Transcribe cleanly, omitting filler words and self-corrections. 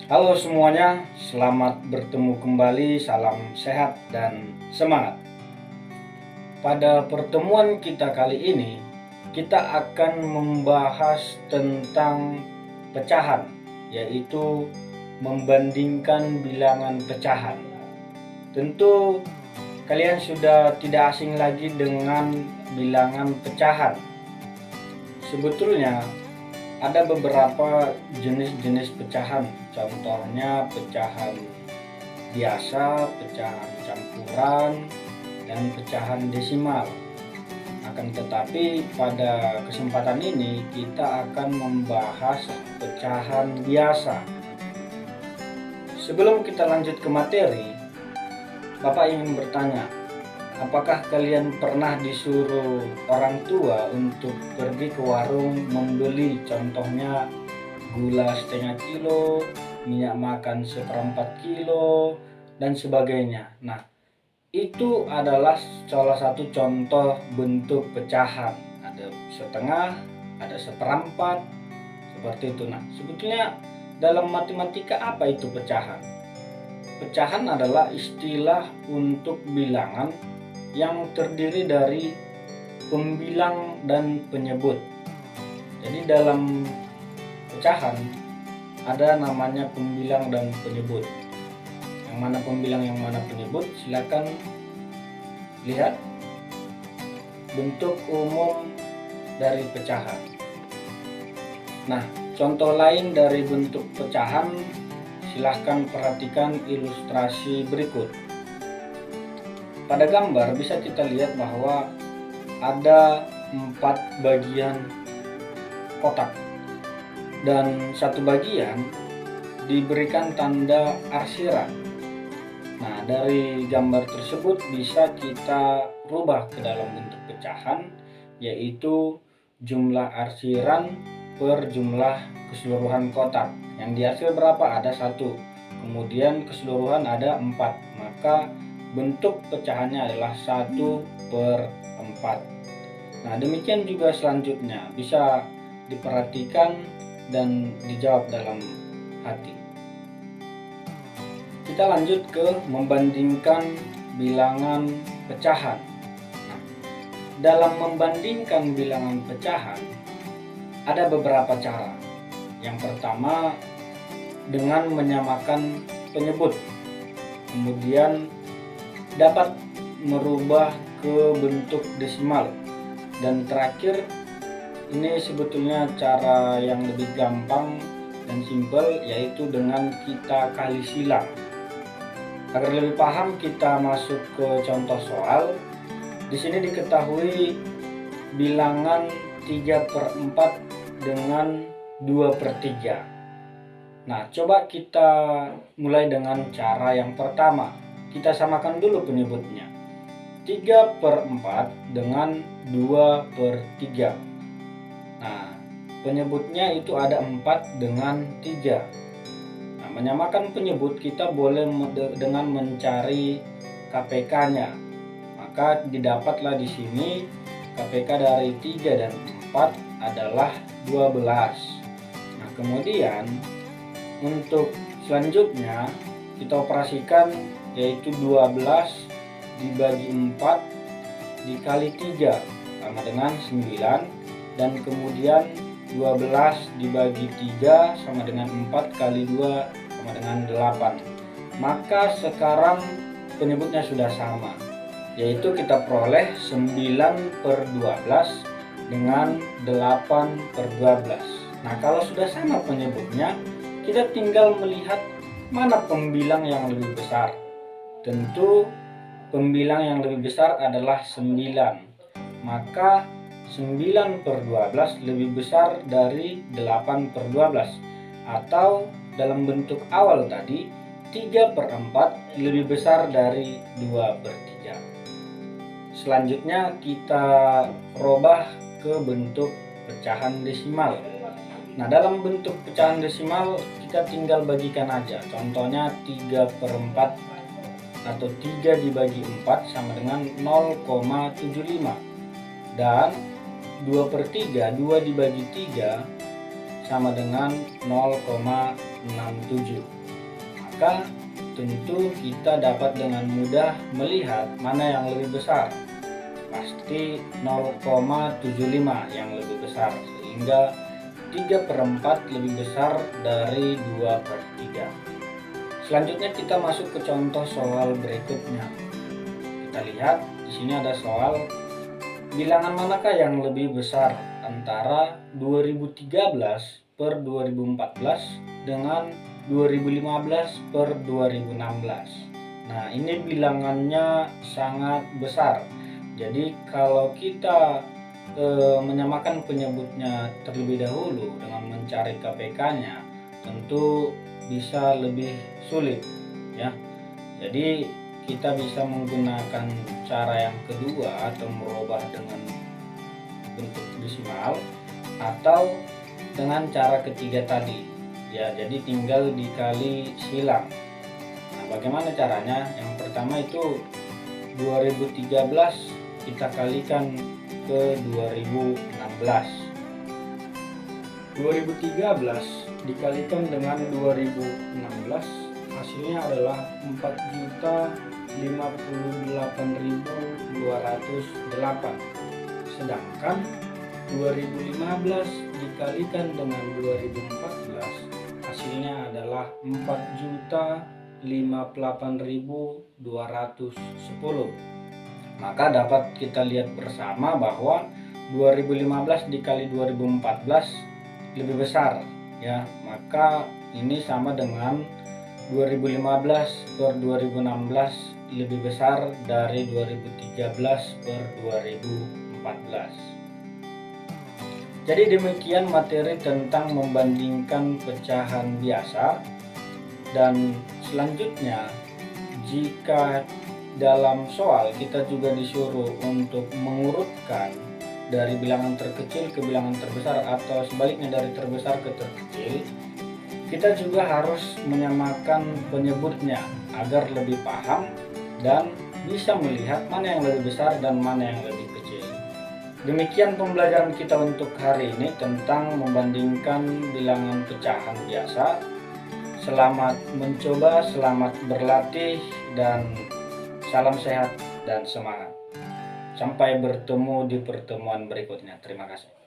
Halo semuanya, selamat bertemu kembali. Salam sehat dan semangat. Pada pertemuan kita kali ini, kita akan membahas tentang pecahan, yaitu membandingkan bilangan pecahan. Tentu kalian sudah tidak asing lagi dengan bilangan pecahan. Sebetulnya ada beberapa jenis-jenis pecahan, contohnya pecahan biasa, pecahan campuran, dan pecahan desimal. Akan tetapi pada kesempatan ini kita akan membahas pecahan biasa. Sebelum kita lanjut ke materi, Bapak ingin bertanya, apakah kalian pernah disuruh orang tua untuk pergi ke warung membeli contohnya gula setengah kilo, minyak makan seperempat kilo, dan sebagainya? Nah, itu adalah salah satu contoh bentuk pecahan. Ada setengah, ada seperempat, seperti itu. Nah, sebetulnya dalam matematika apa itu pecahan? Pecahan adalah istilah untuk bilangan yang terdiri dari pembilang dan penyebut. Jadi dalam pecahan ada namanya pembilang dan penyebut. Yang mana pembilang, yang mana penyebut, silakan lihat bentuk umum dari pecahan. Nah, contoh lain dari bentuk pecahan, silahkan perhatikan ilustrasi berikut. Pada gambar bisa kita lihat bahwa ada 4 bagian kotak dan satu bagian diberikan tanda arsiran. Nah, dari gambar tersebut bisa kita rubah ke dalam bentuk pecahan, yaitu jumlah arsiran per jumlah keseluruhan kotak. Yang dihasil berapa? Ada 1, kemudian keseluruhan ada 4, maka bentuk pecahannya adalah 1/4. Nah, demikian juga selanjutnya, bisa diperhatikan dan dijawab dalam hati. Kita lanjut ke membandingkan bilangan pecahan. Nah, dalam membandingkan bilangan pecahan ada beberapa cara. Yang pertama dengan menyamakan penyebut, kemudian dapat merubah ke bentuk desimal, dan terakhir ini sebetulnya cara yang lebih gampang dan simpel, yaitu dengan kita kali silang. Agar lebih paham, kita masuk ke contoh soal. Di sini diketahui bilangan 3/4 dengan 2/3. Nah, coba kita mulai dengan cara yang pertama. Kita samakan dulu penyebutnya. 3/4 dengan 2/3. Nah, penyebutnya itu ada 4 dengan 3. Nah, menyamakan penyebut kita boleh dengan mencari KPK-nya. Maka didapatlah di sini KPK dari 3 dan 4 adalah 12. Nah, kemudian untuk selanjutnya kita operasikan, yaitu 12 dibagi 4 dikali 3 sama dengan 9, dan kemudian 12 dibagi 3 sama dengan 4 kali 2 sama dengan 8. Maka sekarang penyebutnya sudah sama, yaitu kita peroleh 9/12 dengan 8/12. Nah, kalau sudah sama penyebutnya, kita tinggal melihat mana pembilang yang lebih besar. Tentu pembilang yang lebih besar adalah 9. Maka 9/12 lebih besar dari 8/12. Atau dalam bentuk awal tadi, 3/4 lebih besar dari 2/3. Selanjutnya kita robah ke bentuk pecahan desimal. Nah, dalam bentuk pecahan desimal kita tinggal bagikan aja. Contohnya 3/4 atau 3 dibagi 4 sama dengan 0,75. Dan 2/3, 2 dibagi 3 sama dengan 0,67. Maka tentu kita dapat dengan mudah melihat mana yang lebih besar. Pasti 0,75 yang lebih besar, sehingga 3/4 lebih besar dari 2/3. Selanjutnya kita masuk ke contoh soal berikutnya. Kita lihat di sini ada soal, bilangan manakah yang lebih besar antara 2013/2014 dengan 2015/2016. Nah, ini bilangannya sangat besar. Jadi kalau kita menyamakan penyebutnya terlebih dahulu dengan mencari KPK-nya, tentu bisa lebih sulit ya. Jadi kita bisa menggunakan cara yang kedua atau merubah dengan bentuk desimal, atau dengan cara ketiga tadi ya, jadi tinggal dikali silang. Nah, bagaimana caranya? Yang pertama itu 2013 kita kalikan ke 2016. 2013 dikalikan dengan 2016, hasilnya adalah 4.058.208. Sedangkan 2015 dikalikan dengan 2014, hasilnya adalah 4.058.210. Maka dapat kita lihat bersama bahwa 2015 dikali 2014 lebih besar ya. Maka ini sama dengan 2015/2016 lebih besar dari 2013/2014. Jadi demikian materi tentang membandingkan pecahan biasa. Dan selanjutnya, jika dalam soal kita juga disuruh untuk mengurutkan dari bilangan terkecil ke bilangan terbesar, atau sebaliknya dari terbesar ke terkecil, kita juga harus menyamakan penyebutnya agar lebih paham dan bisa melihat mana yang lebih besar dan mana yang lebih kecil. Demikian pembelajaran kita untuk hari ini tentang membandingkan bilangan pecahan biasa. Selamat mencoba, selamat berlatih, dan salam sehat dan semangat. Sampai bertemu di pertemuan berikutnya. Terima kasih.